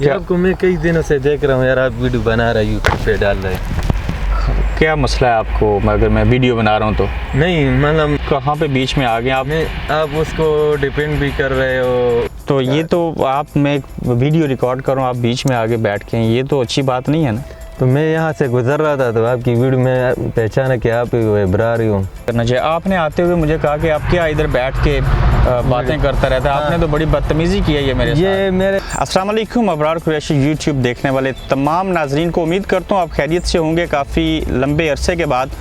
यार आपको मैं कई दिनों से देख रहा हूँ यार, आप वीडियो बना रहे यूट्यूब पे डाल रहे हैं। क्या मसला है आपको? अगर मैं वीडियो बना रहा हूँ तो नहीं मतलब कहाँ पे बीच में आ गए आप? आप उसको डिपेंड भी कर रहे हो तो ये तो आप, मैं वीडियो रिकॉर्ड करूँ, आप बीच में आगे बैठ के, ये तो अच्छी बात नहीं है ना। तो मैं यहाँ से गुजर रहा था तो आपकी वीडियो में पहचाना कि आप ही बना रही हूँ। करना चाहिए। आपने आते हुए मुझे कहा कि आप क्या इधर बैठ के बातें करता रहता है। आपने तो बड़ी बदतमीज़ी की है ये मेरे साथ। अस्सलाम वालेकुम अबरार कुरैशी यूट्यूब देखने वाले तमाम नाजरीन को उम्मीद करता हूँ आप खैरियत से होंगे। काफ़ी लंबे अरसे के बाद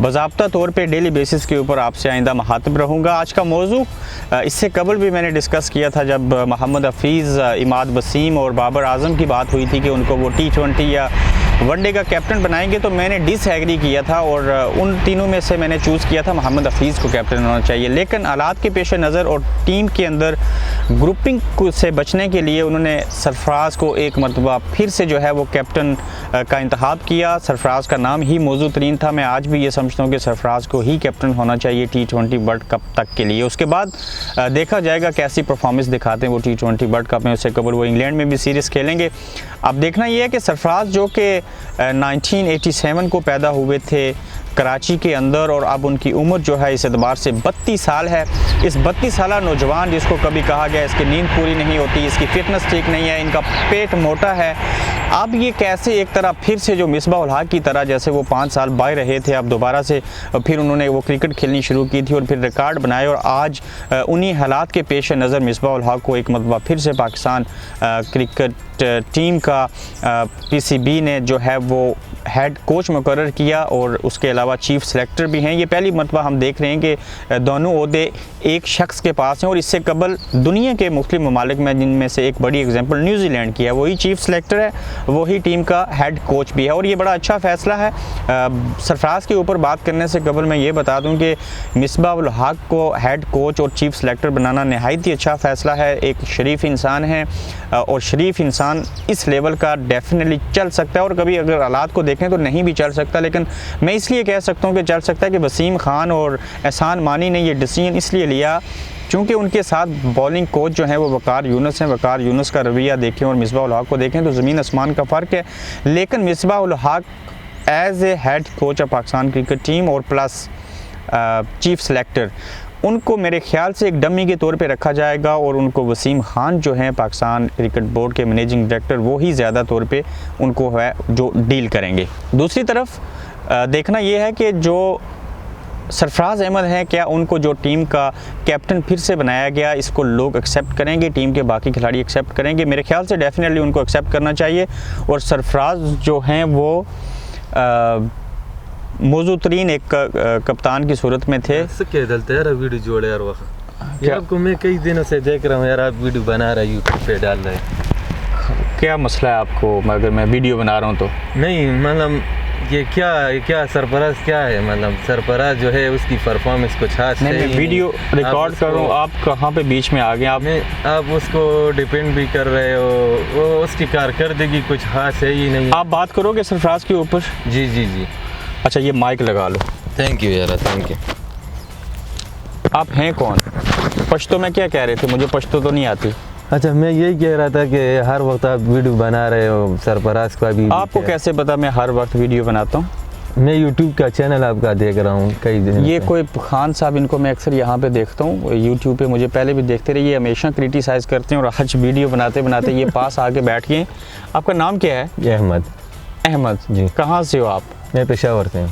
बाज़ाब्ता तौर पे डेली बेसिस के ऊपर आपसे आइंदा मुखातिब रहूँगा। आज का मौजू इससे कबल भी मैंने डिस्कस किया था जब मोहम्मद हफीज़, इमाद वसीम और बाबर आज़म की बात हुई थी कि उनको वो T20 या वनडे का कैप्टन बनाएंगे, तो मैंने डिसएग्री किया था और उन तीनों में से मैंने चूज़ किया था मोहम्मद हफीज़ को कैप्टन होना चाहिए। लेकिन हालात के पेश नज़र और टीम के अंदर ग्रुपिंग से बचने के लिए उन्होंने सरफराज को एक मरतबा फिर से जो है वो कैप्टन का इंतखाब किया। सरफराज का नाम ही मौजू तरीन था। मैं आज भी ये समझता हूँ कि सरफराज को ही कैप्टन होना चाहिए T20 वर्ल्ड कप तक के लिए। उसके बाद देखा जाएगा कैसी परफॉर्मेंस दिखाते हैं वो T20 वर्ल्ड कप में। उससे कबल वो इंग्लैंड में भी सीरीज़ खेलेंगे। अब देखना ये है कि सरफराज जो कि 1987 को पैदा हुए थे कराची के अंदर और अब उनकी उम्र जो है इस एतबार से 32 साल है। इस 32 साल नौजवान जिसको कभी कहा गया इसकी नींद पूरी नहीं होती, इसकी फ़िटनेस ठीक नहीं है, इनका पेट मोटा है, अब ये कैसे एक तरह फिर से जो मिसबाह उल हक की तरह जैसे वो 5 साल बाहर रहे थे, अब दोबारा से फिर उन्होंने वो क्रिकेट खेलनी शुरू की थी और फिर रिकॉर्ड बनाए और आज उन्हीं हालात के पेश नज़र मिसबाह उल हक को एक मरतबा फिर से पाकिस्तान क्रिकेट टीम का PCB ने जो है वो हेड कोच मुकर्रर किया और उसके अलावा चीफ सेलेक्टर भी हैं। ये पहली मरतबा हम देख रहे हैं कि दोनों ओहदे एक शख्स के पास हैं और इससे कबल दुनिया के मुख्तलिफ ममालिक में जिनमें से एक बड़ी एग्जांपल न्यूजीलैंड की है, वही चीफ सेलेक्टर है, वही टीम का हेड कोच भी है और ये बड़ा अच्छा फ़ैसला है। सरफराज के ऊपर बात करने से कबल मैं ये बता दूँ कि मिसबाह उल हक को हेड कोच और चीफ सेलेक्टर बनाना नहायत ही अच्छा फ़ैसला है। एक शरीफ इंसान है और शरीफ इंसान इस लेवल का डेफिनेटली चल सकता है और कभी अगर हालात को देखें तो नहीं भी चल सकता, लेकिन मैं इसलिए कह सकता हूँ कि चल सकता है कि वसीम खान और एहसान मानी ने ये डिसीजन इसलिए लिया क्योंकि उनके साथ बॉलिंग कोच जो हैं वो वकार यूनुस हैं। वकार यूनुस का रवैया देखें और मिसबाह उल हक को देखें तो ज़मीन आसमान का फ़र्क है। लेकिन Misbah ul Haq as a head coach of Pakistan cricket team और प्लस चीफ सेलेक्टर, उनको मेरे ख्याल से एक डमी के तौर पे रखा जाएगा और उनको वसीम खान जो हैं पाकिस्तान क्रिकेट बोर्ड के मैनेजिंग डायरेक्टर वो ही ज़्यादा तौर पे उनको है जो डील करेंगे। दूसरी तरफ देखना ये है कि जो सरफराज अहमद हैं, क्या उनको जो टीम का कैप्टन फिर से बनाया गया इसको लोग एक्सेप्ट करेंगे, टीम के बाकी खिलाड़ी एक्सेप्ट करेंगे? मेरे ख्याल से डेफिनेटली उनको एक्सेप्ट करना चाहिए और सरफराज जो हैं वो मौजू तरीन एक कप्तान की सूरत में थे। वीडियो जोड़े यार यार आपको मैं कई दिनों से देख रहा हूँ यार, आप वीडियो बना रहे यूट्यूब पे डाल रहे हैं। क्या मसला है आपको? अगर मैं वीडियो बना रहा हूँ तो नहीं मतलब ये क्या सरफराज क्या है, मतलब सरफराज जो है उसकी परफॉर्मेंस कुछ खास नहीं, मैं वीडियो रिकॉर्ड कर रहा हूँ, आप कहाँ पे बीच में आ गए? आप उसको डिपेंड भी कर रहे हो, वो उसकी कारकर्दगी कुछ खास है ही नहीं। आप बात करोगे सरफराज के ऊपर? जी जी जी। अच्छा ये माइक लगा लो। थैंक यू यार, थैंक यू। आप हैं कौन? पश्तो में क्या कह रहे थे? मुझे पश्तो तो नहीं आती। अच्छा मैं यही कह रहा था कि हर वक्त आप वीडियो बना रहे हो सरफराज का भी। आपको कैसे पता मैं हर वक्त वीडियो बनाता हूँ? मैं यूट्यूब का चैनल आपका देख रहा हूँ कई दिन। ये कोई खान साहब, इनको मैं अक्सर यहाँ पे देखता हूँ यूट्यूब पे, मुझे पहले भी देखते रहे, ये हमेशा क्रिटिसाइज़ करते हैं और आज वीडियो बनाते बनाते ये पास आके बैठ गए। आपका नाम क्या है? अहमद। अहमद जी। कहाँ से हो आप? मैं पेशावर से हूँ।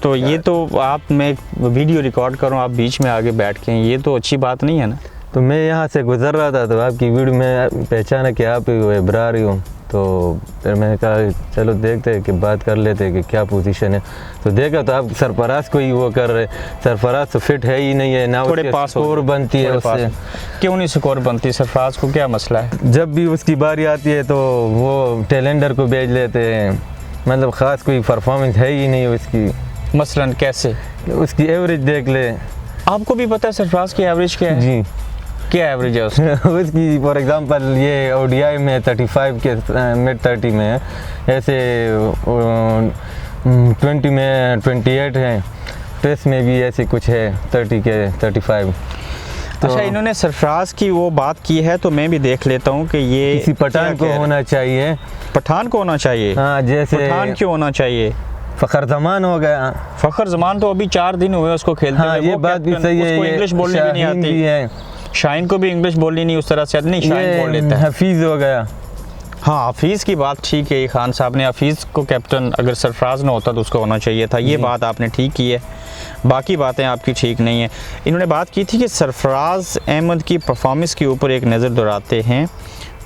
तो ये तो आप, मैं वीडियो रिकॉर्ड करूँ, आप बीच में आगे बैठ के, ये तो अच्छी बात नहीं है ना। तो मैं यहाँ से गुजर रहा था तो आपकी वीडियो में पहचाना कि आप ही बना रही हूँ, तो फिर मैंने कहा चलो देखते हैं कि बात कर लेते हैं कि क्या पोजीशन है। तो देखा तो आप सरफराज को ही वो कर रहे। सरफराज तो फिट है ही नहीं है ना, थोड़े पास स्कोर बनती है उससे। क्यों नहीं स्कोर बनती? सरफराज को क्या मसला है? जब भी उसकी बारी आती है तो वो टेलेंडर को भेज लेते हैं, मतलब ख़ास कोई परफॉर्मेंस है ही नहीं उसकी। मसलन कैसे? उसकी एवरेज देख ले। आपको भी पता है सरफराज की एवरेज क्या है? जी। क्या एवरेज है उसकी? उसकी फॉर एग्जांपल ये ODI में 35 के मिड 30 में है, ऐसे 20 में 28 है, टेस्ट में भी ऐसे कुछ है 30 के 35। अच्छा, इन्होंने सरफराज की वो बात की है तो मैं भी देख लेता हूँ कि ये किसी पठान को होना चाहिए। पठान को होना चाहिए? हाँ, जैसे पठान क्यों होना चाहिए? फ़खर ज़मान हो गया। फ़खर ज़मान तो अभी 4 दिन हुए उसको खेलते हुए। ये बात भी सही है। उसको इंग्लिश बोलनी भी नहीं आती है। शाहीन को भी इंग्लिश बोलनी नहीं उस तरह से, नहीं शाहीन बोल लेता है। हफीज़ हो गया। हाँ, हफीज़ की बात ठीक है, खान साहब ने हफीज़ को कैप्टन अगर सरफराज ना होता तो उसको होना चाहिए था, ये बात आपने ठीक की है। बाकी बातें आपकी ठीक नहीं है। इन्होंने बात की थी कि सरफराज अहमद की परफॉर्मेंस के ऊपर एक नज़र दोहराते हैं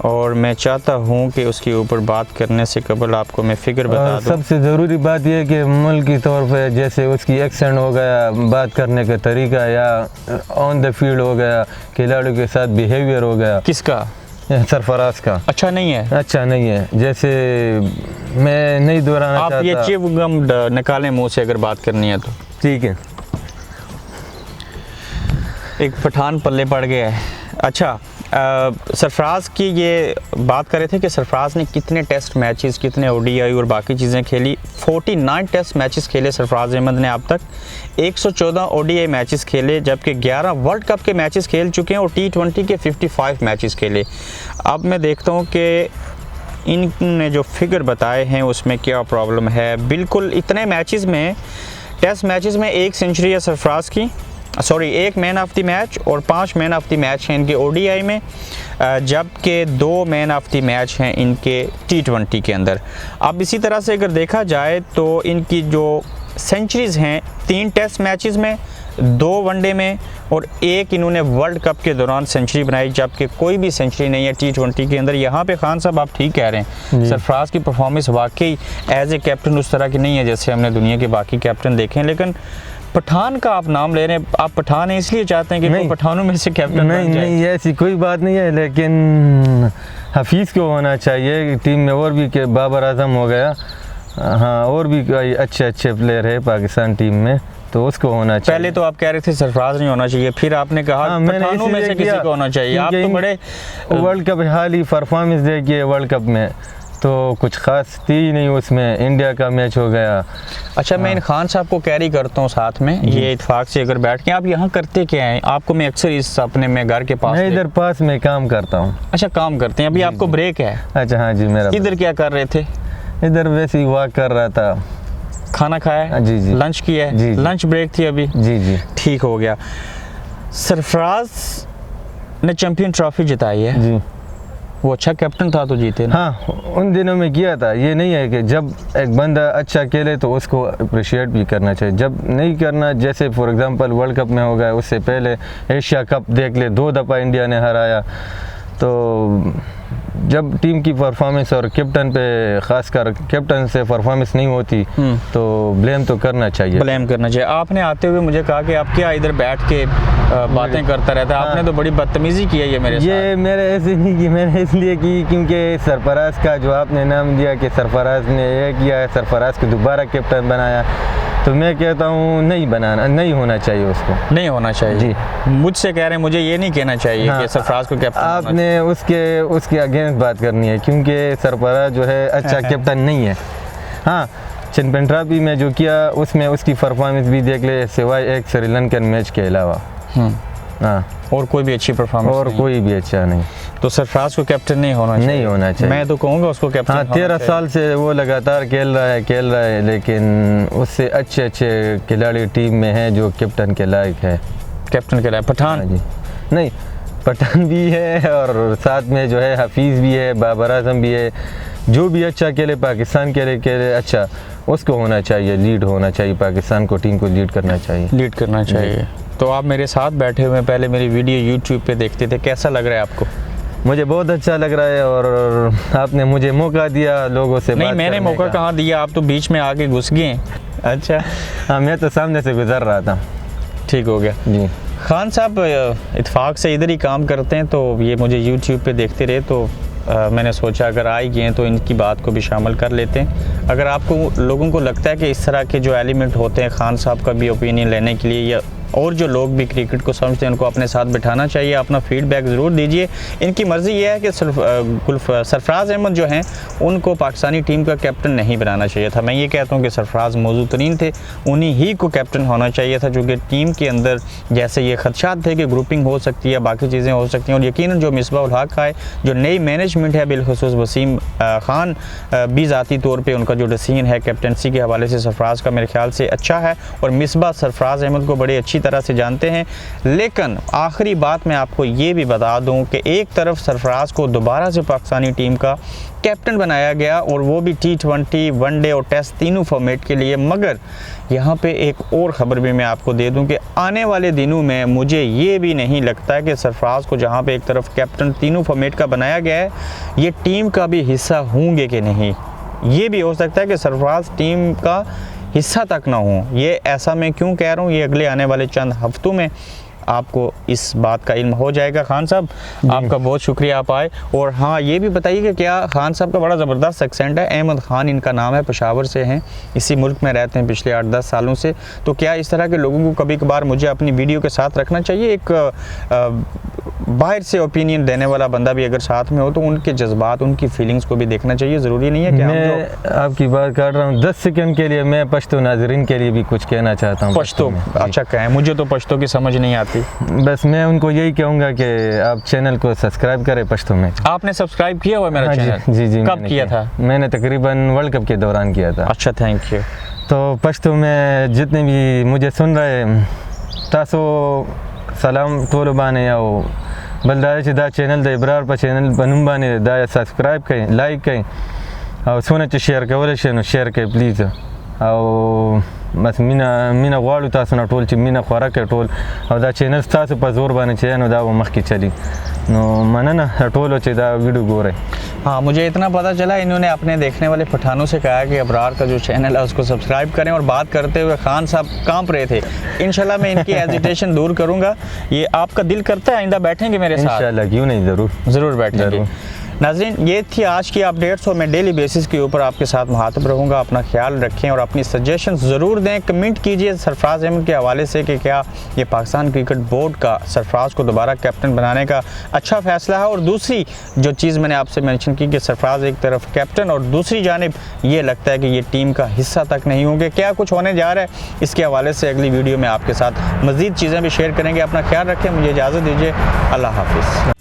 और मैं चाहता हूँ कि उसके ऊपर बात करने से कबल आपको मैं फ़िगर बता दूँ। सबसे ज़रूरी बात यह है कि मुल्क की तौर पे जैसे उसकी एक्सेंट हो गया, बात करने का तरीका, या ऑन द फील्ड हो गया, खिलाड़ियों के साथ बिहेवियर हो गया। किसका? सरफराज का अच्छा नहीं है? अच्छा नहीं है। जैसे मैं नहीं दोहराना चाहता। आप ये चिवगम निकालें मुँह से अगर बात करनी है तो। ठीक है। एक पठान पल्ले पड़ गया है। अच्छा, सरफराज की ये बात कर रहे थे कि सरफराज ने कितने टेस्ट मैचेस, कितने ओडीआई और बाकी चीज़ें खेली। 49 टेस्ट मैचेस खेले सरफराज अहमद ने अब तक, 114 ओडीआई मैचेस खेले, जबकि 11 वर्ल्ड कप के मैचेस खेल चुके हैं और T20 के 55 मैचेस खेले। अब मैं देखता हूँ कि इनने जो फिगर बताए हैं उसमें क्या प्रॉब्लम है। बिल्कुल इतने मैचेस में, टेस्ट मैचेस में 1 सेंचुरी है सरफराज की, sorry 1 man of the match और 5 मैन ऑफ द मैच हैं इनके ओडीआई में, जबकि 2 मैन ऑफ द मैच हैं इनके T20 के अंदर। अब इसी तरह से अगर देखा जाए तो इनकी जो सेंचुरीज़ हैं 3 टेस्ट मैचेस में, 2 वनडे में और 1 इन्होंने वर्ल्ड कप के दौरान सेंचुरी बनाई, जबकि कोई भी सेंचुरी नहीं है T20 के अंदर। यहाँ पे खान साहब आप ठीक कह रहे हैं, सरफराज की परफॉर्मेंस वाकई एज ए कैप्टन उस तरह की नहीं है जैसे हमने दुनिया के बाकी कैप्टन देखे हैं। लेकिन पठान का आप नाम ले रहे हैं, आप पठान हैं इसलिए चाहते हैं कि वो पठानों में से कैप्टन बन जाए? नहीं, ऐसी कोई बात नहीं है, लेकिन हफीज़ को होना चाहिए टीम में। और भी के बाबर आजम हो गया, हाँ, और भी कई अच्छे प्लेयर है पाकिस्तान टीम में, तो उसको होना चाहिए। पहले तो आप कह रहे थे सरफराज नहीं होना चाहिए, फिर आपने कहा पठानों में से किसी को होना चाहिए। आप तो बड़े वर्ल्ड कप हाल ही परफॉर्मेंस देखिए वर्ल्ड कप में, तो कुछ खास थी नहीं उसमें। इंडिया का मैच हो गया। अच्छा, मैं इन खान साहब को कैरी करता हूँ साथ में, ये इत्तेफाक से अगर बैठ के। आप यहाँ करते क्या हैं? आपको मैं अक्सर इस अपने में घर के पास, मैं इधर पास में काम करता हूँ। अच्छा, काम करते हैं, अभी आपको ब्रेक है? अच्छा, हाँ जी। मेरा इधर क्या कर रहे थे? इधर वैसे ही वॉक कर रहा था। खाना खाया? जी जी। लंच किया है? जी। लंच ब्रेक थी अभी? जी जी। ठीक हो गया। सरफराज ने चैंपियन ट्रॉफी जिताई है जी। वो अच्छा कैप्टन था तो जीते ना? हाँ, उन दिनों में किया था। ये नहीं है कि जब एक बंदा अच्छा खेले तो उसको अप्रिशिएट भी करना चाहिए, जब नहीं करना। जैसे फॉर एग्जांपल वर्ल्ड कप में हो गया, उससे पहले एशिया कप देख ले, 2 दफ़ा इंडिया ने हराया। तो जब टीम की परफॉर्मेंस और कैप्टन पे, खासकर कैप्टन से परफॉर्मेंस नहीं होती तो ब्लेम तो करना चाहिए। ब्लेम करना चाहिए। आपने आते हुए मुझे कहा कि आप क्या इधर बैठ के बातें करता रहता है। आपने तो बड़ी बदतमीजी की है ये मेरे साथ। ये मेरे ऐसे नहीं की, मैंने इसलिए की क्योंकि सरफराज का जो आपने नाम दिया कि सरफराज ने ये किया है, सरफराज को दोबारा कैप्टन बनाया, तो मैं कहता हूँ नहीं होना चाहिए उसको। नहीं होना चाहिए जी। मुझसे कह रहे हैं, मुझे ये नहीं कहना चाहिए कि सरफराज को कैप्टन आपने उसके अगेंस्ट बात करनी है, क्योंकि सरफराज जो है अच्छा कैप्टन नहीं है। हाँ, चैंपियन ट्रॉफी में जो किया उसमें उसकी परफॉर्मेंस भी देख ले, सिवाय एक श्रीलंकन मैच के अलावा। हाँ, और कोई भी अच्छी परफॉर्मेंस और कोई भी अच्छा नहीं। तो सरफराज को कैप्टन नहीं होना चाहिए? मैं तो कहूँगा उसको कैप्टन। हाँ, 13 साल से वो लगातार खेल रहा है, लेकिन उससे अच्छे खिलाड़ी टीम में हैं जो कैप्टन के लायक है। कैप्टन के लायक पठान? जी नहीं, पठान भी है और साथ में जो है हफीज़ भी है, बाबर आजम भी है। जो भी अच्छा खेले पाकिस्तान के लिए अच्छा, उसको होना चाहिए, लीड होना चाहिए, पाकिस्तान को, टीम को लीड करना चाहिए। तो आप मेरे साथ बैठे हुए पहले मेरी वीडियो यूट्यूब पे देखते थे, कैसा लग रहा है आपको? मुझे बहुत अच्छा लग रहा है और आपने मुझे मौका दिया लोगों से नहीं, मैंने मौका कहाँ दिया, आप तो बीच में आके घुस गए। अच्छा। हाँ, मैं तो सामने से गुजर रहा था। ठीक हो गया जी। खान साहब इत्तेफाक से इधर ही काम करते हैं, तो ये मुझे यूट्यूब पे देखते रहे, तो मैंने सोचा अगर आ ही गए तो इनकी बात को भी शामिल कर लेते हैं। अगर आपको लोगों को लगता है कि इस तरह के जो एलिमेंट होते हैं खान साहब का भी ओपिनियन लेने के लिए या और जो लोग भी क्रिकेट को समझते हैं उनको अपने साथ बिठाना चाहिए। अपना फीडबैक ज़रूर दीजिए। इनकी मर्ज़ी ये है कि सरफराज अहमद जो हैं उनको पाकिस्तानी टीम का कैप्टन नहीं बनाना चाहिए था। मैं ये कहता हूँ कि सरफराज मौजूद तरीन थे, उन्हीं ही को कैप्टन होना चाहिए था, जो कि टीम के अंदर जैसे ये खदशात थे कि ग्रुपिंग हो सकती है, बाकी चीज़ें हो सकती हैं। और यकीनन जो मिसबाह उल हक है, जो नई मैनेजमेंट है, बिलखुसूस वसीम खान भी ज़ाती तौर पर उनका जो डिसीजन है कैप्टनसी के हवाले से सरफराज का मेरे ख्याल से अच्छा है। और मिसबाह सरफराज अहमद को बड़ी अच्छी तरह से जानते हैं। लेकिन आखिरी बात मैं आपको ये भी बता दूं कि एक तरफ सरफराज को दोबारा से पाकिस्तानी टीम का कैप्टन बनाया गया और वो भी T20, वनडे और टेस्ट तीनों फॉर्मेट के लिए। मगर यहाँ पे एक और ख़बर भी मैं आपको दे दूं कि आने वाले दिनों में मुझे ये भी नहीं लगता कि सरफराज को जहाँ पे एक तरफ कैप्टन तीनों फॉर्मेट का बनाया गया है, ये टीम का भी हिस्सा होंगे कि नहीं। ये भी हो सकता है कि सरफराज टीम का हिस्सा तक ना हो। ये ऐसा मैं क्यों कह रहा हूँ, ये अगले आने वाले चंद हफ्तों में आपको इस बात का इल्म हो जाएगा। खान साहब आपका बहुत शुक्रिया, आप आए। और हाँ, ये भी बताइए कि क्या खान साहब का बड़ा ज़बरदस्त एक्सेंट है, अहमद खान इनका नाम है, पेशावर से हैं, इसी मुल्क में रहते हैं पिछले 8-10 सालों से। तो क्या इस तरह के लोगों को कभी कभार मुझे अपनी वीडियो के साथ रखना चाहिए? एक बाहर से ओपिनियन देने वाला बंदा भी अगर साथ में हो तो उनके जज्बात, उनकी फीलिंग्स को भी देखना चाहिए। ज़रूरी नहीं है कि मैं आपकी बात कर रहा हूँ 10 सेकंड के लिए। मैं पश्तो नाजरीन के लिए भी कुछ कहना चाहता हूँ। पश्तो अच्छा कहें, मुझे तो पश्तो की समझ नहीं आती। बस मैं उनको यही कहूँगा कि आप चैनल को सब्सक्राइब करें पश्तो में। आपने सब्सक्राइब किया हुआ मेरा चैनल? जी। कब किया था? मैंने तकरीबन वर्ल्ड कप के दौरान किया था। अच्छा, थैंक यू। तो पश्तो में जितने भी मुझे सुन रहे तासो सलाम टोलो बाने या बल्दारे से दा चैनल दे इब्रार पर चैनल बनूं बाने दा सब्सक्राइब करें, लाइक करें और सोने च शेयर कवले शेयर करें प्लीज़। और बस मीना वालू तासो ना टोल ची मीना खोरा के टोल और दा चैनल तासो पर जोर बाने चाहिए नो दा वो मख की चली नो मना ना टोलो चे दा वीडियो गोरे। हाँ, मुझे इतना पता चला इन्होंने अपने देखने वाले पठानों से कहा कि अबरार का जो चैनल है उसको सब्सक्राइब करें। और बात करते हुए खान साहब कांप रहे थे। इंशाल्लाह मैं इनकी एजिटेशन दूर करूंगा। ये आपका दिल करता है आइंदा बैठेंगे मेरे साथ? इंशाल्लाह, क्यों नहीं, ज़रूर बैठेंगे। नाज़रीन, ये थी आज की अपडेट्स और मैं डेली बेसिस के ऊपर आपके साथ मुखातिब रहूँगा। अपना ख्याल रखें और अपनी सजेशन ज़रूर दें, कमेंट कीजिए सरफराज अहमद के हवाले से कि क्या ये पाकिस्तान क्रिकेट बोर्ड का सरफराज को दोबारा कैप्टन बनाने का अच्छा फ़ैसला है। और दूसरी जो चीज़ मैंने आपसे मेंशन की कि सरफराज एक तरफ कैप्टन और दूसरी जानिब ये लगता है कि ये टीम का हिस्सा तक नहीं होंगे, क्या कुछ होने जा रहा है, इसके हवाले से अगली वीडियो में आपके साथ मज़ीद चीज़ें भी शेयर करेंगे। अपना ख्याल रखें, मुझे इजाज़त दीजिए। अल्लाह हाफिज़।